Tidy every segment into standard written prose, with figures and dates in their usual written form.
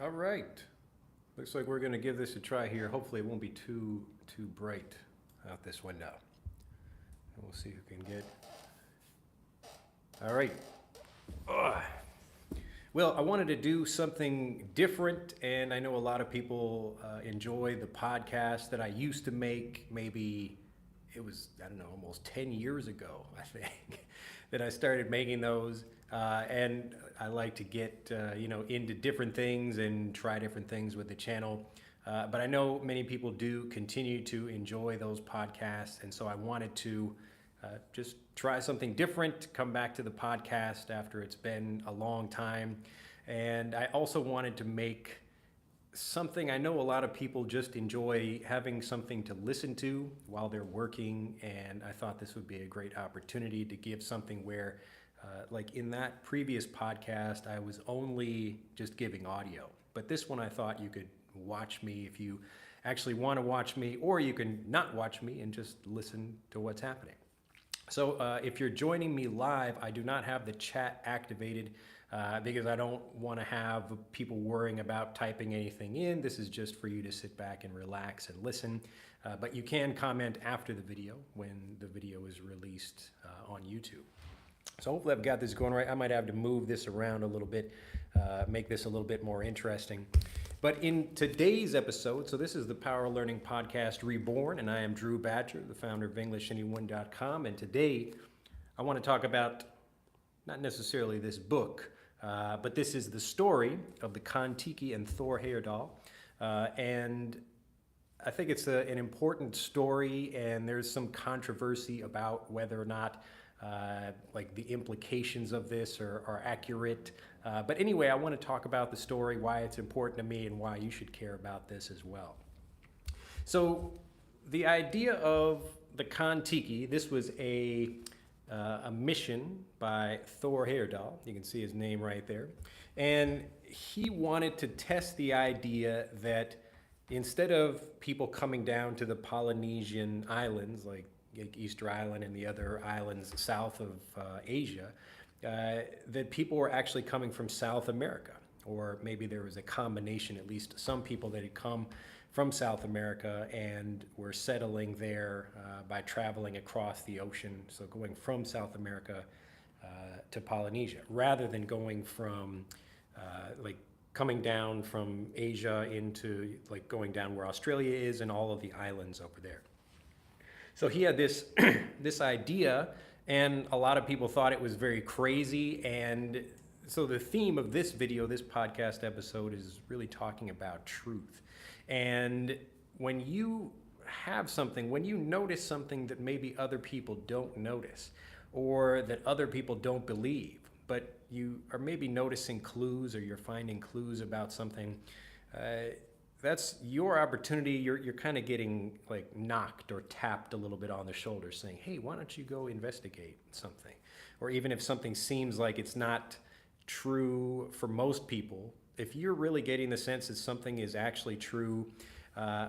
All right. Looks like we're going to give this a try here. Hopefully, it won't be too bright out this window. And we'll see who can get. All right. Ugh. Well, I wanted to do something different, and I know a lot of people enjoy the podcast that I used to make. Maybe it was, I don't know, almost 10 years ago, I think, that I started making those. And I like to get, into different things and try different things with the channel. But I know many people do continue to enjoy those podcasts, and so I wanted to just try something different, come back to the podcast after it's been a long time. And I also wanted to make something. I know a lot of people just enjoy having something to listen to while they're working, and I thought this would be a great opportunity to give something where, like in that previous podcast, I was only just giving audio. But this one, I thought you could watch me if you actually want to watch me, or you can not watch me and just listen to what's happening. So if you're joining me live, I do not have the chat activated because I don't want to have people worrying about typing anything in. This is just for you to sit back and relax and listen. But you can comment after the video when the video is released on YouTube. So hopefully I've got this going right. I might have to move this around a little bit, make this a little bit more interesting. But in today's episode, so this is the Power Learning Podcast Reborn, and I am Drew Badger, the founder of EnglishAnyone.com. And today I want to talk about not necessarily this book, but this is the story of the Kon-Tiki and Thor Heyerdahl. And I think it's an important story, and there's some controversy about whether or not like the implications of this are accurate. But anyway, I want to talk about the story, why it's important to me, and why you should care about this as well. So the idea of the Kon-Tiki, this was a mission by Thor Heyerdahl. You can see his name right there. And he wanted to test the idea that instead of people coming down to the Polynesian islands, like Easter Island and the other islands south of Asia, that people were actually coming from South America, or maybe there was a combination, at least some people that had come from South America and were settling there by traveling across the ocean, so going from South America to Polynesia, rather than going from like coming down from Asia into like going down where Australia is and all of the islands over there. So he had this this idea, and a lot of people thought it was very crazy. And so the theme of this video, this podcast episode, is really talking about truth. And when you have something, when you notice something that maybe other people don't notice, or that other people don't believe, but you are maybe noticing clues, or you're finding clues about something, that's your opportunity. You're kind of getting like knocked or tapped a little bit on the shoulder saying, hey, why don't you go investigate something? Or even if something seems like it's not true for most people, if you're really getting the sense that something is actually true,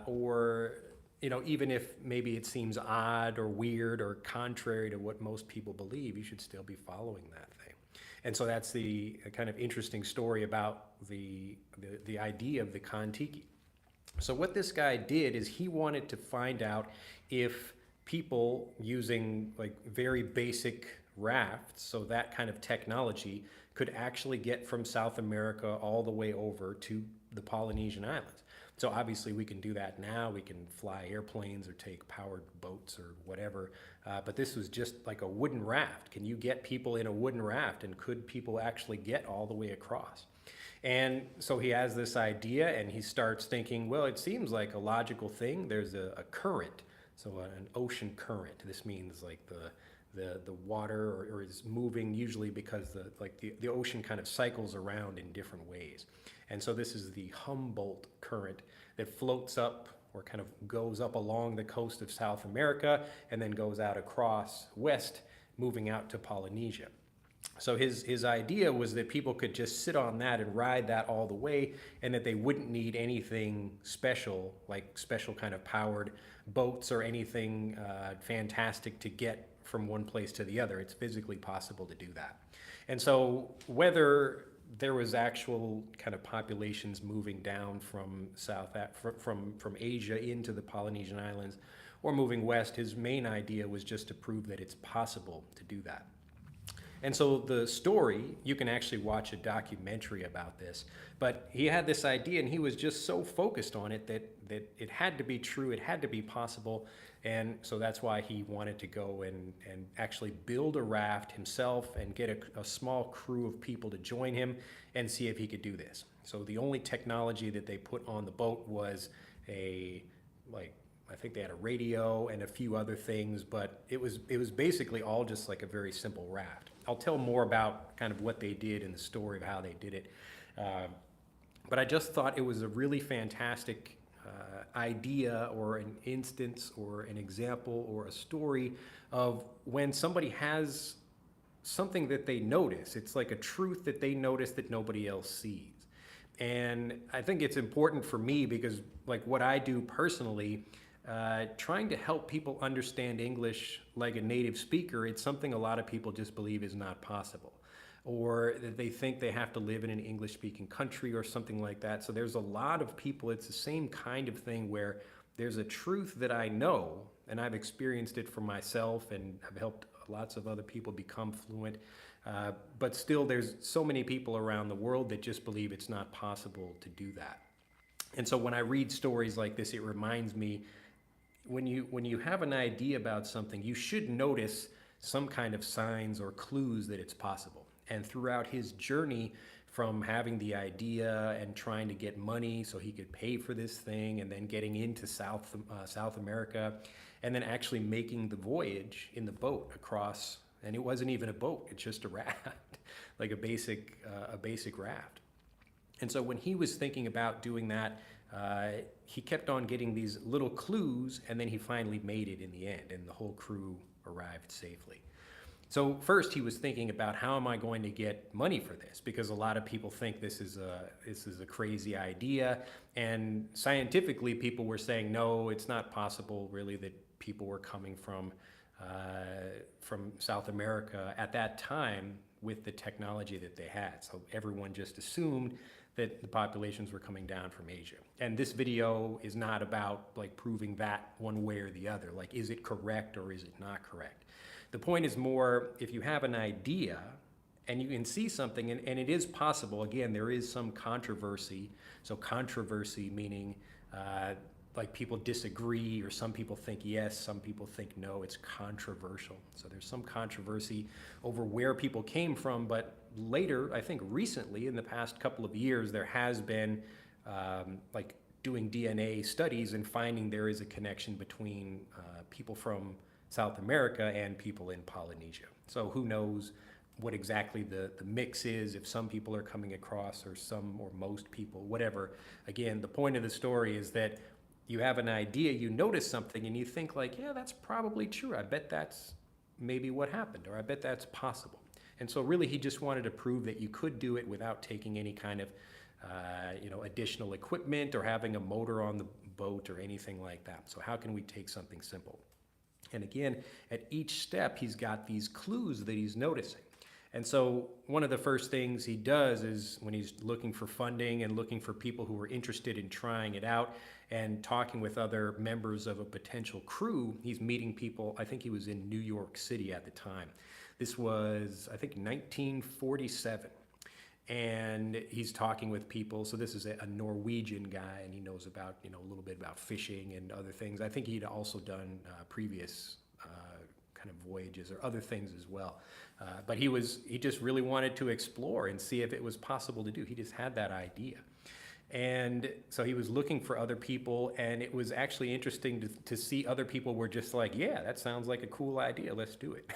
or even if maybe it seems odd or weird or contrary to what most people believe, you should still be following that thing. And so that's the kind of interesting story about the idea of the Kon-Tiki. So what this guy did is he wanted to find out if people using like very basic rafts, so that kind of technology, could actually get from South America all the way over to the Polynesian islands. So obviously we can do that now. We can fly airplanes or take powered boats or whatever. But this was just like a wooden raft. Can you get people in a wooden raft, and could people actually get all the way across? And so he has this idea, and he starts thinking, well, it seems like a logical thing. There's a current, so an ocean current. This means like the water or is moving, usually because the ocean kind of cycles around in different ways. And so this is the Humboldt current that floats up, or kind of goes up along the coast of South America and then goes out across west, moving out to Polynesia. So his idea was that people could just sit on that and ride that all the way, and that they wouldn't need anything special, like special kind of powered boats or anything fantastic to get from one place to the other. It's physically possible to do that. And so whether there was actual kind of populations moving down from from Asia into the Polynesian islands, or moving west. His main idea was just to prove that it's possible to do that. And so the story, you can actually watch a documentary about this, but he had this idea and he was just so focused on it that it had to be true, it had to be possible. And so that's why he wanted to go and actually build a raft himself and get a small crew of people to join him and see if he could do this. So the only technology that they put on the boat was I think they had a radio and a few other things, but it was basically all just like a very simple raft. I'll tell more about kind of what they did in the story of how they did it. But I just thought it was a really fantastic idea, or an instance or an example or a story of when somebody has something that they notice. It's like a truth that they notice that nobody else sees. And I think it's important for me because like what I do personally, trying to help people understand English like a native speaker, it's something a lot of people just believe is not possible, or that they think they have to live in an English-speaking country or something like that. So there's a lot of people, it's the same kind of thing where there's a truth that I know, and I've experienced it for myself and I've helped lots of other people become fluent, but still there's so many people around the world that just believe it's not possible to do that. And so when I read stories like this, it reminds me, when you have an idea about something, you should notice some kind of signs or clues that it's possible. And throughout his journey from having the idea and trying to get money so he could pay for this thing, and then getting into South America, and then actually making the voyage in the boat across, and it wasn't even a boat, it's just a raft, like a basic raft. And so when he was thinking about doing that, he kept on getting these little clues, and then he finally made it in the end, and the whole crew arrived safely. So first he was thinking about, how am I going to get money for this? Because a lot of people think this is a crazy idea, and scientifically people were saying, no, it's not possible really that people were coming from South America at that time with the technology that they had. So everyone just assumed that the populations were coming down from Asia. And this video is not about like proving that one way or the other, like is it correct or is it not correct? The point is more, if you have an idea and you can see something, and it is possible, again, there is some controversy. So controversy meaning like people disagree, or some people think yes, some people think no, it's controversial. So there's some controversy over where people came from, but later, I think recently, in the past couple of years, there has been like doing DNA studies and finding there is a connection between people from South America and people in Polynesia. So who knows what exactly the mix is, if some people are coming across or some or most people, whatever. Again, the point of the story is that you have an idea, you notice something, and you think like, yeah, that's probably true. I bet that's maybe what happened, or I bet that's possible. And so really he just wanted to prove that you could do it without taking any kind of additional equipment or having a motor on the boat or anything like that. So how can we take something simple? And again, at each step, he's got these clues that he's noticing. And so one of the first things he does is, when he's looking for funding and looking for people who are interested in trying it out and talking with other members of a potential crew, he's meeting people. I think he was in New York City at the time. This was, I think, 1947. And he's talking with people. So this is a Norwegian guy, and he knows about, a little bit about fishing and other things. I think he'd also done previous kind of voyages or other things as well. But he just really wanted to explore and see if it was possible to do. He just had that idea. And so he was looking for other people, and it was actually interesting to see other people were just like, yeah, that sounds like a cool idea, let's do it.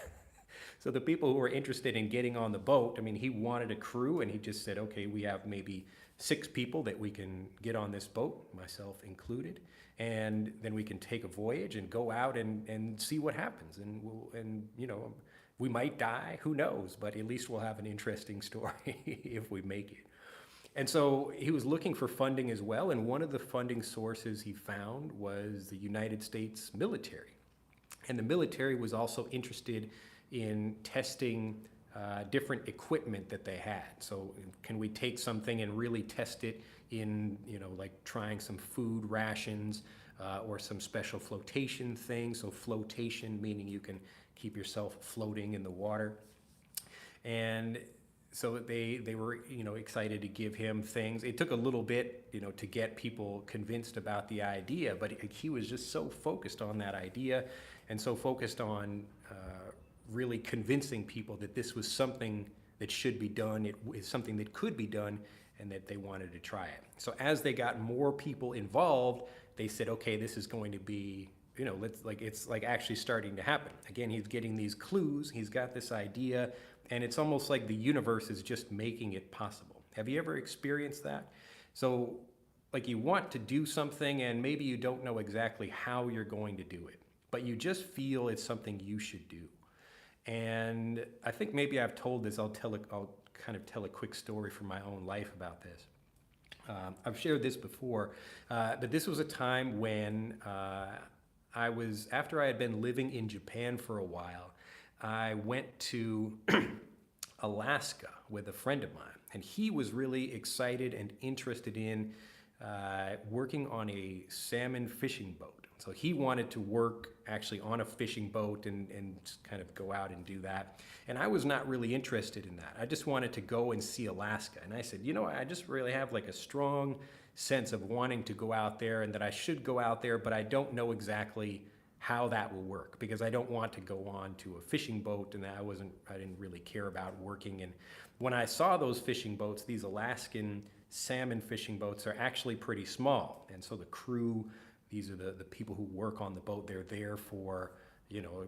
So the people who were interested in getting on the boat, I mean, he wanted a crew, and he just said, okay, we have maybe 6 people that we can get on this boat, myself included, and then we can take a voyage and go out and see what happens. And we might die, who knows, but at least we'll have an interesting story if we make it. And so he was looking for funding as well, and one of the funding sources he found was the United States military. And the military was also interested in testing different equipment that they had. So can we take something and really test it in, like trying some food rations or some special flotation things. So flotation meaning you can keep yourself floating in the water. And so they were, excited to give him things. It took a little bit, to get people convinced about the idea, but he was just so focused on that idea and so focused on really convincing people that this was something that should be done, it is something that could be done, and that they wanted to try it. So as they got more people involved, they said, okay, this is going to be, it's like actually starting to happen. Again, he's getting these clues, he's got this idea, and it's almost like the universe is just making it possible. Have you ever experienced that? So like you want to do something and maybe you don't know exactly how you're going to do it, but you just feel it's something you should do. And I think maybe I've told this, I'll kind of tell a quick story from my own life about this. I've shared this before, but this was a time when after I had been living in Japan for a while, I went to Alaska with a friend of mine, and he was really excited and interested in working on a salmon fishing boat. So he wanted to work actually on a fishing boat and kind of go out and do that. And I was not really interested in that. I just wanted to go and see Alaska. And I said, I just really have like a strong sense of wanting to go out there and that I should go out there, but I don't know exactly how that will work because I don't want to go on to a fishing boat and I didn't really care about working. And when I saw those fishing boats, these Alaskan salmon fishing boats are actually pretty small. And so the crew, these are the people who work on the boat. They're there for,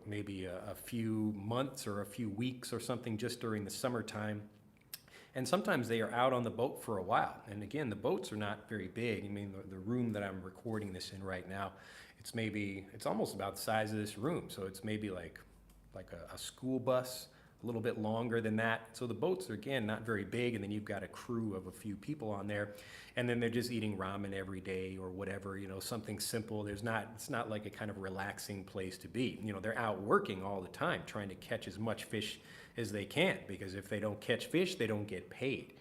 maybe a few months or a few weeks or something just during the summertime. And sometimes they are out on the boat for a while. And again, the boats are not very big. I mean, the room that I'm recording this in right now, it's almost about the size of this room. So it's maybe like a school bus, a little bit longer than that. So the boats are, again, not very big, and then you've got a crew of a few people on there, and then they're just eating ramen every day or whatever, something simple. It's not like a kind of relaxing place to be. They're out working all the time, trying to catch as much fish as they can, because if they don't catch fish, they don't get paid.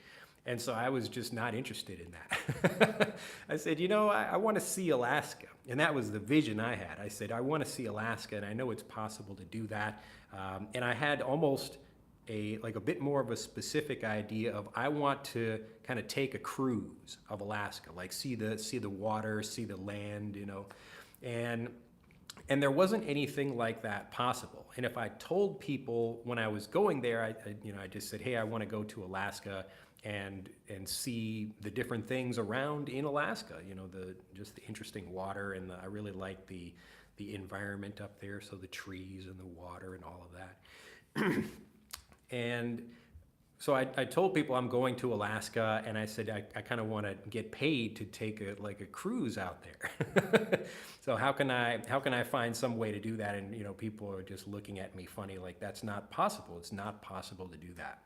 And so I was just not interested in that. I said, I want to see Alaska. And that was the vision I had. I said, I want to see Alaska, and I know it's possible to do that. And I had almost a bit more of a specific idea of I want to kind of take a cruise of Alaska, like see the water, see the land, And there wasn't anything like that possible. And if I told people when I was going there, I just said, hey, I want to go to Alaska and see the different things around in Alaska, just the interesting water, and I really like the environment up there, so the trees and the water and all of that. And so I told people I'm going to Alaska, and I said I kind of want to get paid to take a cruise out there. So how can I find some way to do that? And people are just looking at me funny, like that's not possible. It's not possible to do that.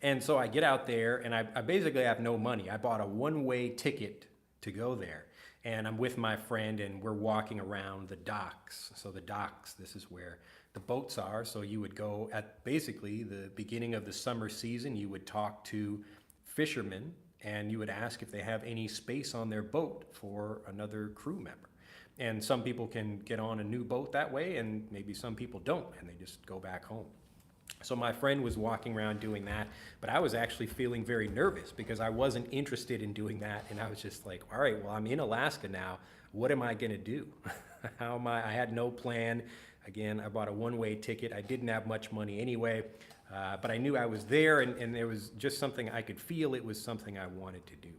And so I get out there, and I basically have no money. I bought a one-way ticket to go there. And I'm with my friend, and we're walking around the docks. So the docks, this is where the boats are. So you would go at basically the beginning of the summer season, you would talk to fishermen, and you would ask if they have any space on their boat for another crew member. And some people can get on a new boat that way, and maybe some people don't, and they just go back home. So my friend was walking around doing that, but I was actually feeling very nervous because I wasn't interested in doing that. And I was just like, all right, well, I'm in Alaska now. What am I going to do? I had no plan. Again, I bought a one-way ticket. I didn't have much money anyway, but I knew I was there, and there was just something I could feel. It was something I wanted to do.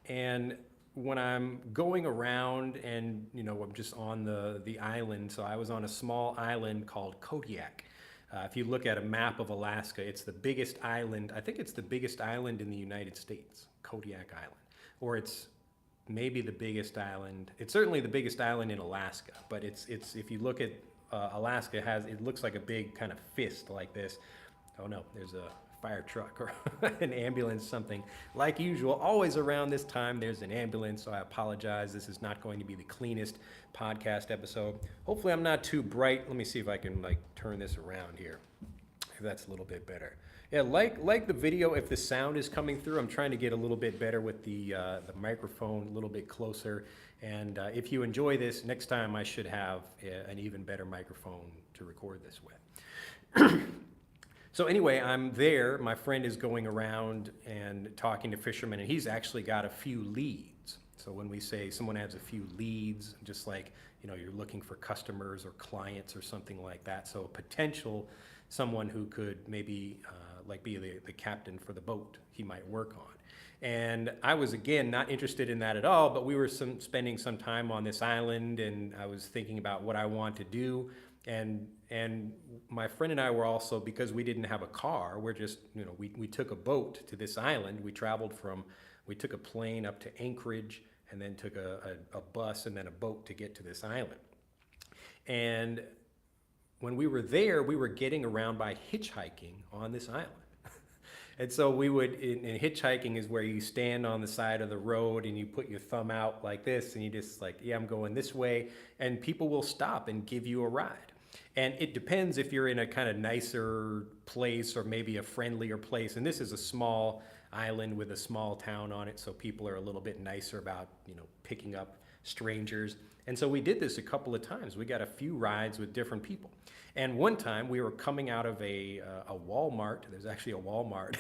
And when I'm going around and, I'm just on the island. So I was on a small island called Kodiak. If you look at a map of Alaska, it's the biggest island. I think it's the biggest island in the United States, Kodiak Island. Or it's maybe the biggest island. It's certainly the biggest island in Alaska, but it's if you look at Alaska, it looks like a big kind of fist like this. Oh no, there's a fire truck or an ambulance, something. Like usual, always around this time there's an ambulance, so I apologize. This is not going to be the cleanest podcast episode. Hopefully I'm not too bright. Let me see if I can turn this around here. That's a little bit better. Yeah, like the video, if the sound is coming through, I'm trying to get a little bit better with the microphone a little bit closer. And if you enjoy this, next time I should have an even better microphone to record this with. So anyway, I'm there. My friend is going around and talking to fishermen, and he's actually got a few leads. So when we say someone has a few leads, just like, you're looking for customers or clients or something like that. So a potential someone who could maybe like be the captain for the boat he might work on. And I was, again, not interested in that at all, but we were spending some time on this island, and I was thinking about what I want to do. And my friend and I were also, because we didn't have a car, we're just, we took a boat to this island. We took a plane up to Anchorage, and then took a bus and then a boat to get to this island. And when we were there, we were getting around by hitchhiking on this island. And so we would, in hitchhiking is where you stand on the side of the road and you put your thumb out like this, and you just like, yeah, I'm going this way. And people will stop and give you a ride. And it depends if you're in a kind of nicer place or maybe a friendlier place. And this is a small island with a small town on it, so people are a little bit nicer about, picking up strangers. And so we did this a couple of times. We got a few rides with different people. And one time we were coming out of a Walmart. There's actually a Walmart.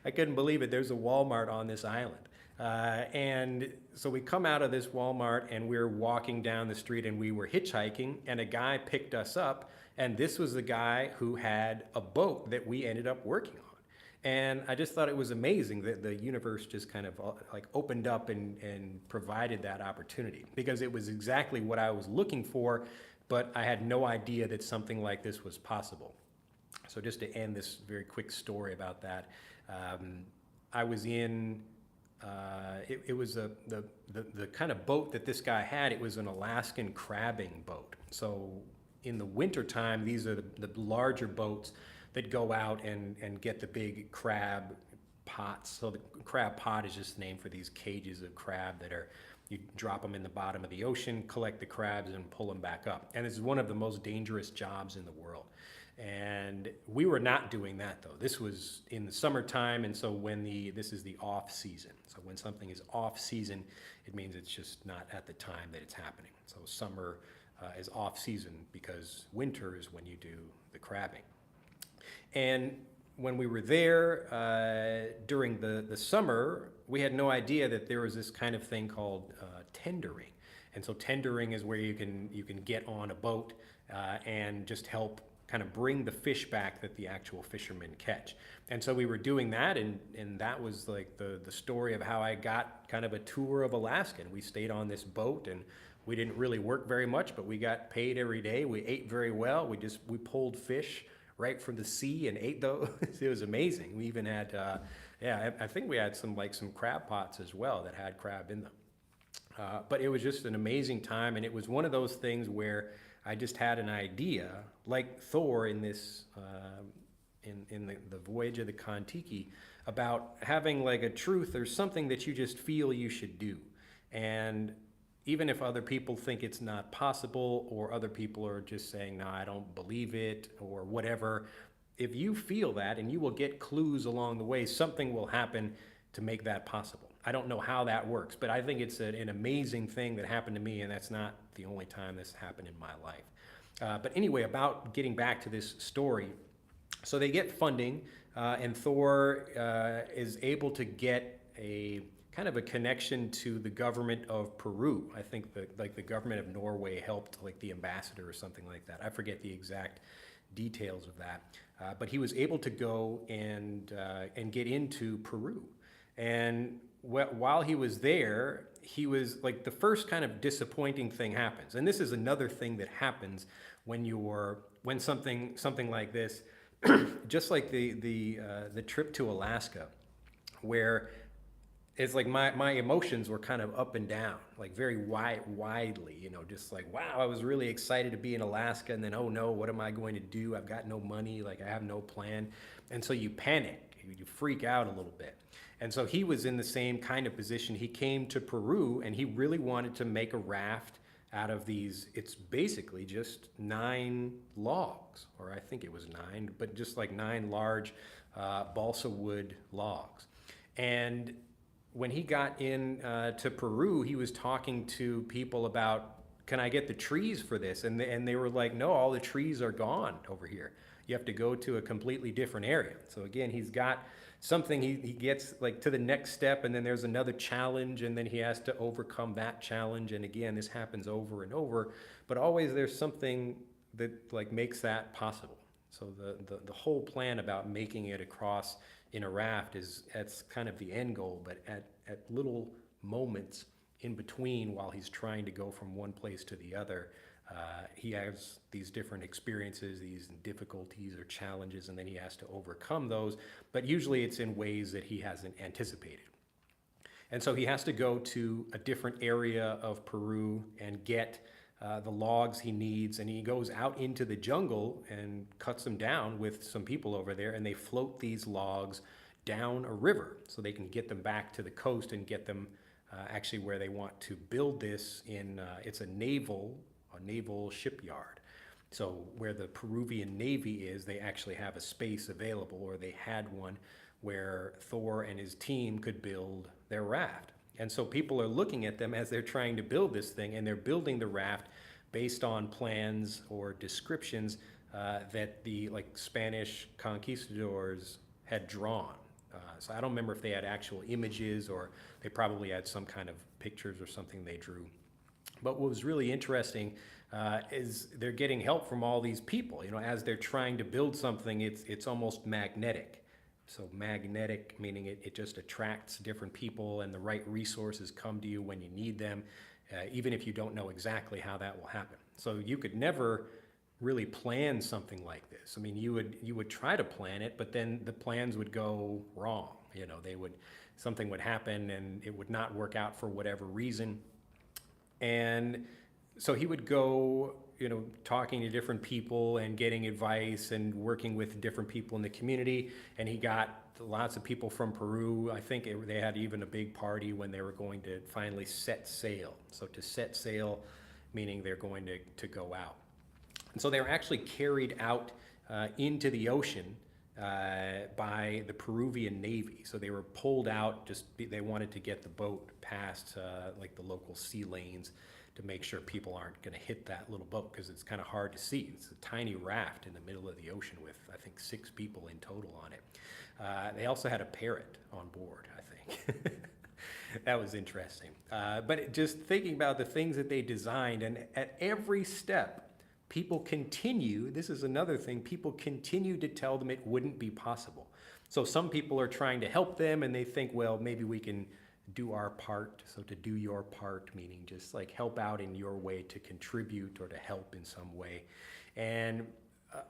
I couldn't believe it. There's a Walmart on this island. And so we come out of this Walmart, and we're walking down the street, and we were hitchhiking, and a guy picked us up. And this was the guy who had a boat that we ended up working on. And I just thought it was amazing that the universe just kind of like opened up and provided that opportunity, because it was exactly what I was looking for, but I had no idea that something like this was possible. So just to end this very quick story about that, I was in, it was the kind of boat that this guy had. It was an Alaskan crabbing boat. So in the wintertime, these are the larger boats that go out and get the big crab pots. So the crab pot is just the name for these cages of crab that are, you drop them in the bottom of the ocean, collect the crabs, and pull them back up. And it's one of the most dangerous jobs in the world. And we were not doing that, though. This was in the summertime, and so this is the off season. So when something is off season, it means it's just not at the time that it's happening. So summer is off season because winter is when you do the crabbing. And when we were there during the summer, we had no idea that there was this kind of thing called tendering. And so tendering is where you can get on a boat and just help kind of bring the fish back that the actual fishermen catch. And so we were doing that, and that was like the story of how I got kind of a tour of Alaska. And we stayed on this boat, and we didn't really work very much, but we got paid every day. We ate very well. We pulled fish right from the sea and ate those. It was amazing. We even had, I think we had some crab pots as well that had crab in them. But it was just an amazing time, and it was one of those things where I just had an idea, like Thor in this, in the Voyage of the Kon-Tiki, about having like a truth or something that you just feel you should do. And even if other people think it's not possible, or other people are just saying, no, I don't believe it, or whatever, if you feel that, and you will get clues along the way, something will happen to make that possible. I don't know how that works, but I think it's an amazing thing that happened to me, and that's not the only time this happened in my life. But anyway, about getting back to this story, so they get funding, and Thor is able to get a kind of a connection to the government of Peru. I think the government of Norway helped, like the ambassador or something like that. I forget the exact details of that, but he was able to go and get into Peru. And while he was there, he was like, the first kind of disappointing thing happens, and this is another thing that happens when something like this, just like the trip to Alaska, where it's like my emotions were kind of up and down, like very widely, just like, wow, I was really excited to be in Alaska, and then, oh no, what am I going to do? I've got no money, like I have no plan. And so you panic, you freak out a little bit. And so he was in the same kind of position. He came to Peru, and he really wanted to make a raft out of these. It's basically just 9 logs, or I think it was 9, but just like 9 large balsa wood logs. And when he got in to Peru, he was talking to people about, can I get the trees for this? And they were like, no, all the trees are gone over here. You have to go to a completely different area. So again, he's got something, he gets like to the next step, and then there's another challenge, and then he has to overcome that challenge. And again, this happens over and over, but always there's something that like makes that possible. So the whole plan about making it across in a raft that's kind of the end goal, but at little moments in between while he's trying to go from one place to the other, he has these different experiences, these difficulties or challenges, and then he has to overcome those, but usually it's in ways that he hasn't anticipated. And so he has to go to a different area of Peru and get the logs he needs, and he goes out into the jungle and cuts them down with some people over there, and they float these logs down a river so they can get them back to the coast and get them actually where they want to build this in. It's a naval shipyard. So where the Peruvian Navy is, they actually have a space available, or they had one, where Thor and his team could build their raft. And so people are looking at them as they're trying to build this thing, and they're building the raft based on plans or descriptions that the Spanish conquistadors had drawn. So I don't remember if they had actual images, or they probably had some kind of pictures or something they drew. But what was really interesting is they're getting help from all these people. As they're trying to build something, it's almost magnetic. So magnetic, meaning it just attracts different people, and the right resources come to you when you need them, even if you don't know exactly how that will happen. So you could never really plan something like this. I mean, you would try to plan it, but then the plans would go wrong. Something would happen and it would not work out for whatever reason. And so he would go, talking to different people and getting advice and working with different people in the community. And he got lots of people from Peru. I think they had even a big party when they were going to finally set sail. So to set sail, meaning they're going to go out. And so they were actually carried out into the ocean by the Peruvian Navy. So they were pulled out, they wanted to get the boat past the local sea lanes to make sure people aren't going to hit that little boat, because it's kind of hard to see. It's a tiny raft in the middle of the ocean with, I think, 6 people in total on it. They also had a parrot on board, I think. That was interesting. But just thinking about the things that they designed, and at every step, people continue, this is another thing, people continue to tell them it wouldn't be possible. So some people are trying to help them, and they think, well, maybe we can do our part. So to do your part, meaning just help out in your way to contribute or to help in some way. And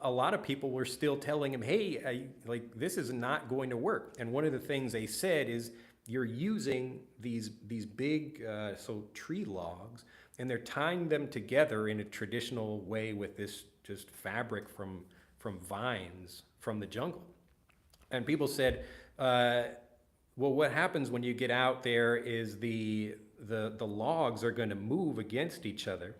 a lot of people were still telling him, hey, this is not going to work. And one of the things they said is, you're using these big tree logs, and they're tying them together in a traditional way with this just fabric from vines from the jungle. And people said, well, what happens when you get out there is the logs are going to move against each other,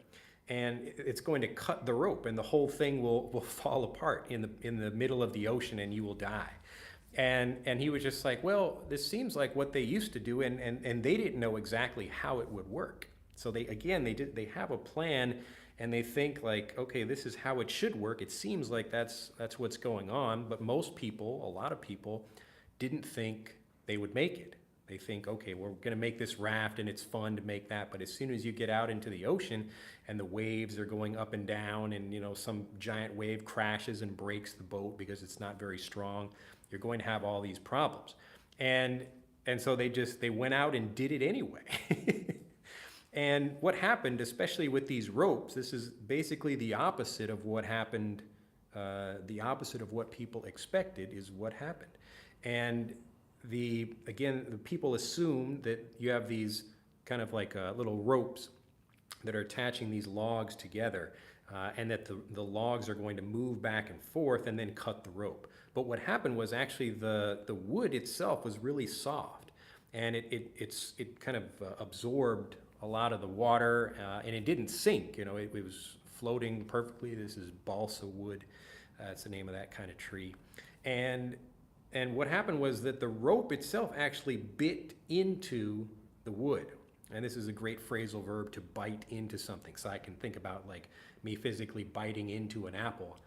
and it's going to cut the rope, and the whole thing will fall apart in the middle of the ocean, and you will die. And he was just like, well, this seems like what they used to do, and they didn't know exactly how it would work. So they have a plan, and they think okay, this is how it should work. It seems like that's what's going on, but most people, a lot of people, didn't think they would make it. They think, okay, we're going to make this raft and it's fun to make that, but as soon as you get out into the ocean and the waves are going up and down, and some giant wave crashes and breaks the boat because it's not very strong, you're going to have all these problems. And so they went out and did it anyway. And what happened, especially with these ropes, this is basically the opposite of what happened, the opposite of what people expected is what happened. And the people assume that you have these kind of little ropes that are attaching these logs together, and that the logs are going to move back and forth and then cut the rope. But what happened was actually the wood itself was really soft, and it kind of absorbed a lot of the water, and it didn't sink. It was floating perfectly. This is balsa wood. That's the name of that kind of tree. And and what happened was that the rope itself actually bit into the wood. And this is a great phrasal verb, to bite into something. So I can think about like me physically biting into an apple.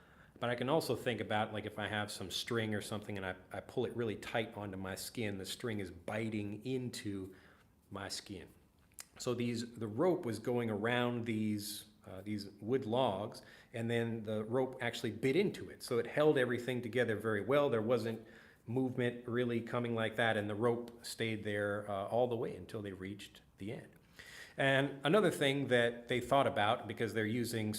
But I can also think about like if I have some string or something and I pull it really tight onto my skin, the string is biting into my skin. So the rope was going around these wood logs, and then the rope actually bit into it. So it held everything together very well. There wasn't movement really coming like that, and the rope stayed there all the way until they reached the end. And another thing that they thought about, because they're using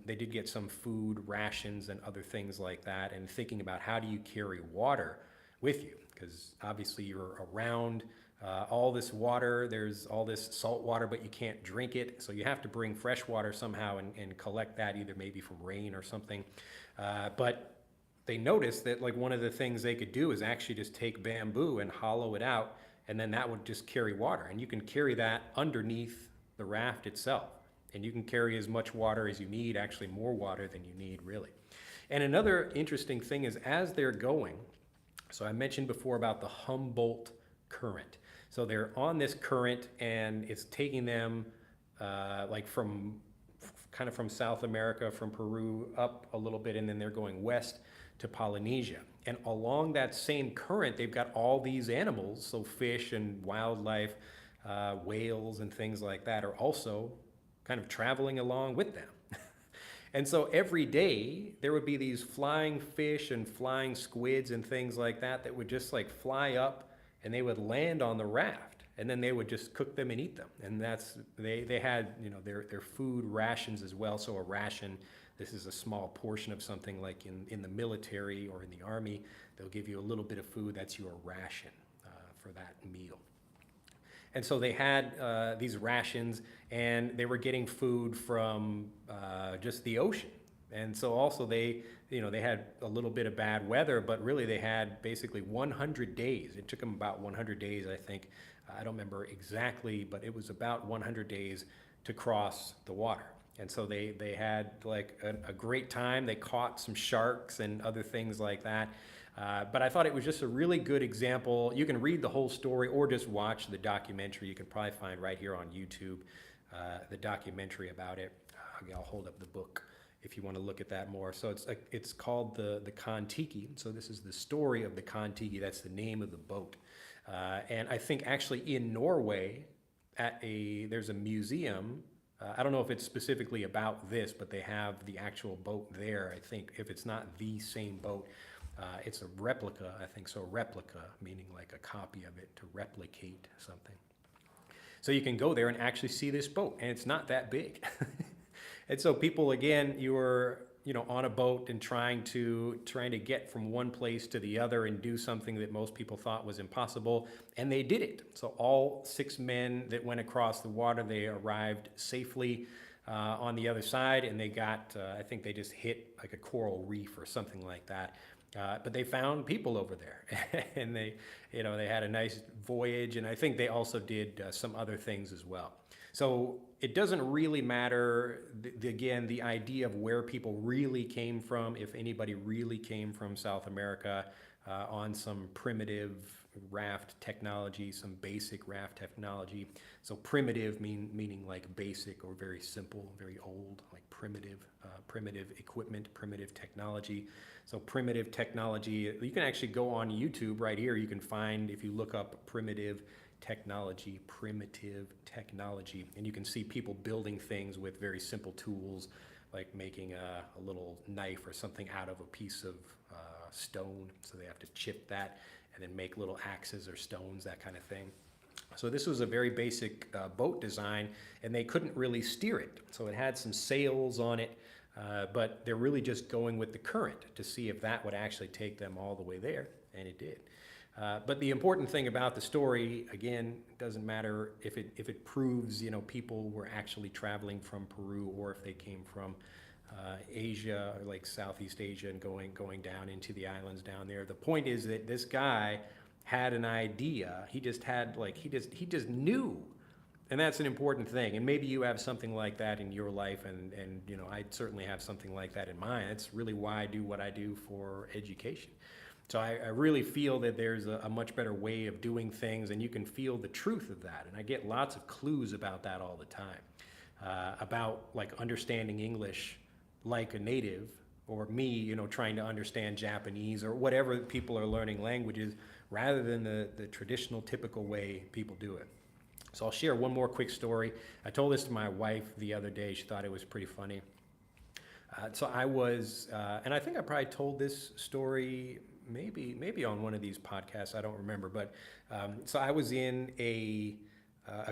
they did get some food rations and other things like that, and thinking about how do you carry water with you? Because obviously you're around all this water, there's all this salt water, but you can't drink it. So you have to bring fresh water somehow and collect that, either maybe from rain or something. But they noticed that like one of the things they could do is actually just take bamboo and hollow it out, and then that would just carry water. And you can carry that underneath the raft itself. And you can carry as much water as you need, actually more water than you need really. And another interesting thing is as they're going, so I mentioned before about the Humboldt current. So they're on this current and it's taking them like from South America, from Peru up a little bit, and then they're going west to Polynesia. And along that same current, they've got all these animals, so fish and wildlife, whales and things like that are also kind of traveling along with them. And so every day there would be these flying fish and flying squids and things like that that would just like fly up, and they would land on the raft, and then they would just cook them and eat them. And they had their food rations as well. So a ration, this is a small portion of something like in the military or in the army, they'll give you a little bit of food, that's your ration for that meal. And so they had these rations, and they were getting food from just the ocean. And so also they had a little bit of bad weather, but really they had basically 100 days. It took them about 100 days, I think. I don't remember exactly, but it was about 100 days to cross the water. And so they had like a great time. They caught some sharks and other things like that. But I thought it was just a really good example. You can read the whole story or just watch the documentary. You can probably find right here on YouTube the documentary about it. I'll hold up the book if you want to look at that more. So it's called the Kon-Tiki. So this is the story of the Kon-Tiki. That's the name of the boat. And I think actually in Norway, there's a museum. I don't know if it's specifically about this, but they have the actual boat there. I think if it's not the same boat, it's a replica, I think. So replica, meaning like a copy of it, to replicate something. So you can go there and actually see this boat, and it's not that big. And so people, again, you were on a boat and trying to get from one place to the other and do something that most people thought was impossible, and they did it. So all 6 men that went across the water, they arrived safely on the other side, and they got, I think they just hit like a coral reef or something like that. But they found people over there, and they had a nice voyage, and I think they also did some other things as well. So it doesn't really matter, again, the idea of where people really came from, if anybody really came from South America on some primitive raft technology, some basic raft technology. So primitive meaning like basic or very simple, very old, like primitive equipment, primitive technology. So primitive technology, you can actually go on YouTube right here. You can find, if you look up primitive technology, and you can see people building things with very simple tools, like making a little knife or something out of a piece of stone. So they have to chip that and then make little axes or stones, that kind of thing. So this was a very basic boat design, and they couldn't really steer it. So it had some sails on it, but they're really just going with the current to see if that would actually take them all the way there, and it did. But the important thing about the story, again, doesn't matter if it proves people were actually traveling from Peru, or if they came from Asia, like Southeast Asia, and going down into the islands down there. The point is that this guy had an idea. He just had he just knew And that's an important thing. And maybe you have something like that in your life, and you know, I certainly have something like that in mine. It's really why I do what I do for education. So I really feel that there's a much better way of doing things, and you can feel the truth of that. And I get lots of clues about that all the time, about like understanding English like a native, or me, you know, trying to understand Japanese or whatever people are learning languages, rather than the traditional, typical way people do it. So I'll share one more quick story. I told this to my wife the other day. She thought it was pretty funny. So I was, and I think I probably told this story maybe on one of these podcasts. I don't remember, but so I was in a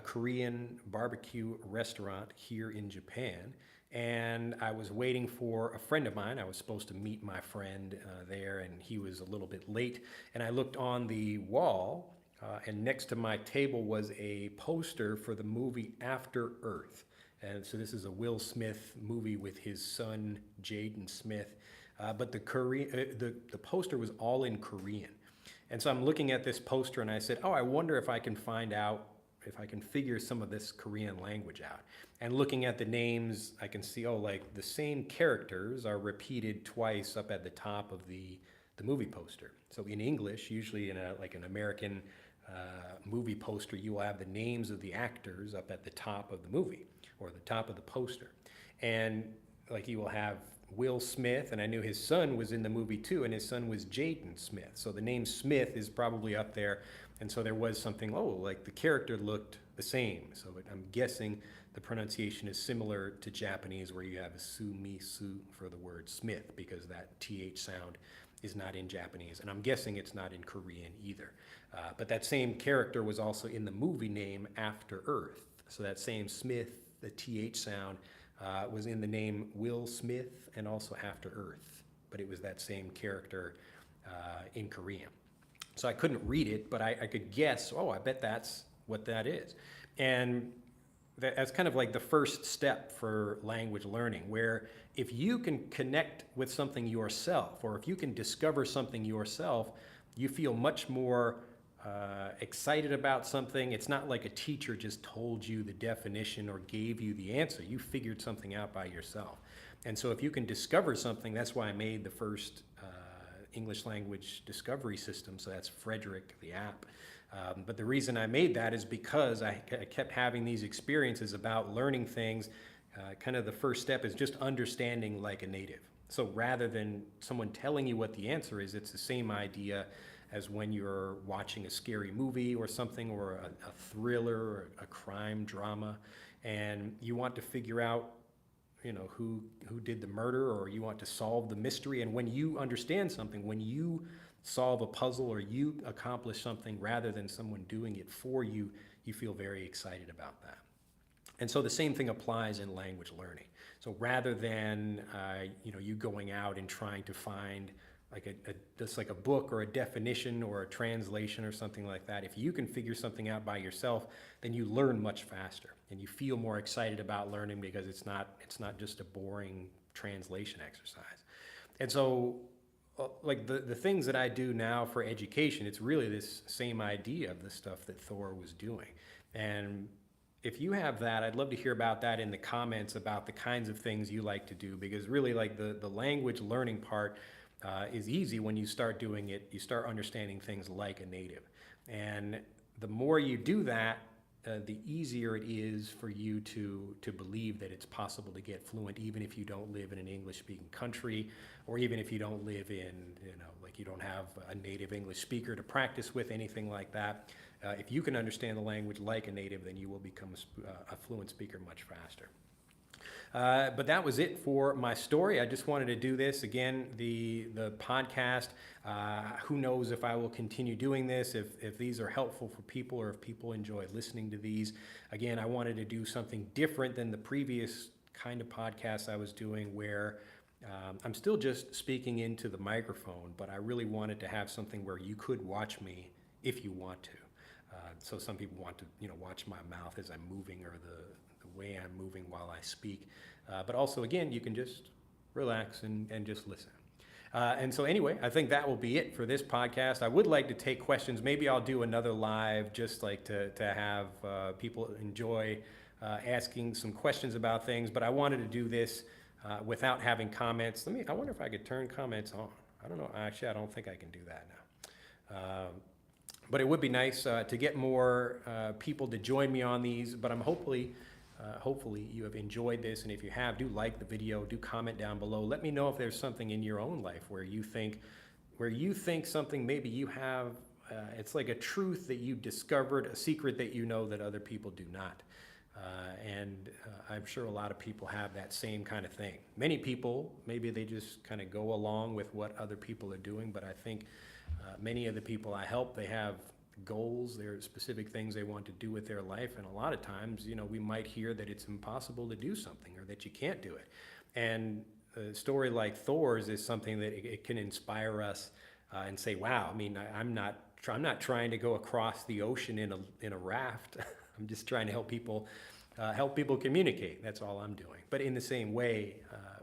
Korean barbecue restaurant here in Japan, and I was waiting for a friend of mine. I was supposed to meet my friend there, and he was a little bit late. And I looked on the wall, and next to my table was a poster for the movie After Earth. And so this is a Will Smith movie with his son, Jaden Smith. But the poster was all in Korean. And so I'm looking at this poster and I said, oh, I wonder if I can find out, if I can figure some of this Korean language out. And looking at the names, I can see, oh, like the same characters are repeated twice up at the top of the movie poster. So in English, usually in like an American movie poster, you will have the names of the actors up at the top of the movie or the top of the poster. And like you will have Will Smith, and I knew his son was in the movie too, and his son was Jaden Smith. So the name Smith is probably up there. And so there was something, oh, like the character looked the same. So I'm guessing the pronunciation is similar to Japanese, where you have a su, mi, su for the word Smith, because that TH sound is not in Japanese. And I'm guessing it's not in Korean either. But that same character was also in the movie name After Earth. So that same Smith, the TH sound, was in the name Will Smith and also After Earth. But it was that same character in Korean. So I couldn't read it, but I could guess, oh, I bet that's what that is. And that's kind of like the first step for language learning, where if you can connect with something yourself, or if you can discover something yourself, you feel much more excited about something. It's not like a teacher just told you the definition or gave you the answer. You figured something out by yourself. And so if you can discover something, that's why I made the first English language discovery system. So that's Frederick, the app. But the reason I made that is because I kept having these experiences about learning things. Kind of the first step is just understanding like a native. So rather than someone telling you what the answer is, it's the same idea as when you're watching a scary movie or something, or a thriller or a crime drama, and you want to figure out, you know, who did the murder, or you want to solve the mystery. And when you understand something, when you solve a puzzle or you accomplish something rather than someone doing it for you, you feel very excited about that. And so the same thing applies in language learning. So rather than you going out and trying to find like just like a book or a definition or a translation or something like that, if you can figure something out by yourself, then you learn much faster and you feel more excited about learning, because it's not just a boring translation exercise. And so like the things that I do now for education, it's really this same idea of the stuff that Thor was doing. And if you have that, I'd love to hear about that in the comments, about the kinds of things you like to do, because really like the language learning part is easy when you start doing it. You start understanding things like a native. And the more you do that, the easier it is for you to believe that it's possible to get fluent, even if you don't live in an English-speaking country, or even if you don't live in, like you don't have a native English speaker to practice with, anything like that. If you can understand the language like a native, then you will become a fluent speaker much faster. But that was it for my story. I just wanted to do this. Again, the podcast, who knows if I will continue doing this, if these are helpful for people, or if people enjoy listening to these. Again, I wanted to do something different than the previous kind of podcast I was doing, where I'm still just speaking into the microphone, but I really wanted to have something where you could watch me if you want to. So some people want to, watch my mouth as I'm moving, or the way I'm moving while I speak. But also, again, you can just relax and just listen. And so anyway, I think that will be it for this podcast. I would like to take questions. Maybe I'll do another live, just like to have people enjoy asking some questions about things. But I wanted to do this without having comments. I wonder if I could turn comments on. I don't know. Actually, I don't think I can do that now. But it would be nice to get more people to join me on these. But I'm hopefully you have enjoyed this. And if you have, do like the video, do comment down below. Let me know if there's something in your own life where you think something maybe you have, it's like a truth that you discovered, a secret that you know that other people do not. And I'm sure a lot of people have that same kind of thing. Many people, maybe they just kind of go along with what other people are doing, but I think many of the people I help, they have goals, there are specific things they want to do with their life, and a lot of times, we might hear that it's impossible to do something or that you can't do it. And a story like Thor's is something that it can inspire us and say, wow, I'm not trying to go across the ocean in a raft. I'm just trying to help people communicate. That's all I'm doing. But in the same way,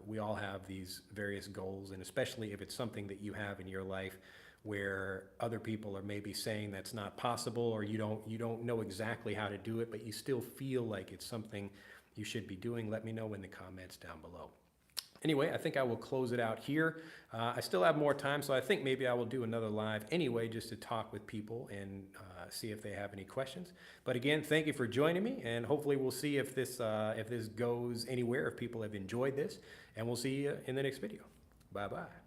we all have these various goals, and especially if it's something that you have in your life where other people are maybe saying that's not possible, or you don't know exactly how to do it, but you still feel like it's something you should be doing, let me know in the comments down below. Anyway, I think I will close it out here. I still have more time, so I think maybe I will do another live anyway, just to talk with people and see if they have any questions. But again, thank you for joining me, and hopefully we'll see if this goes anywhere, if people have enjoyed this, and we'll see you in the next video. Bye-bye.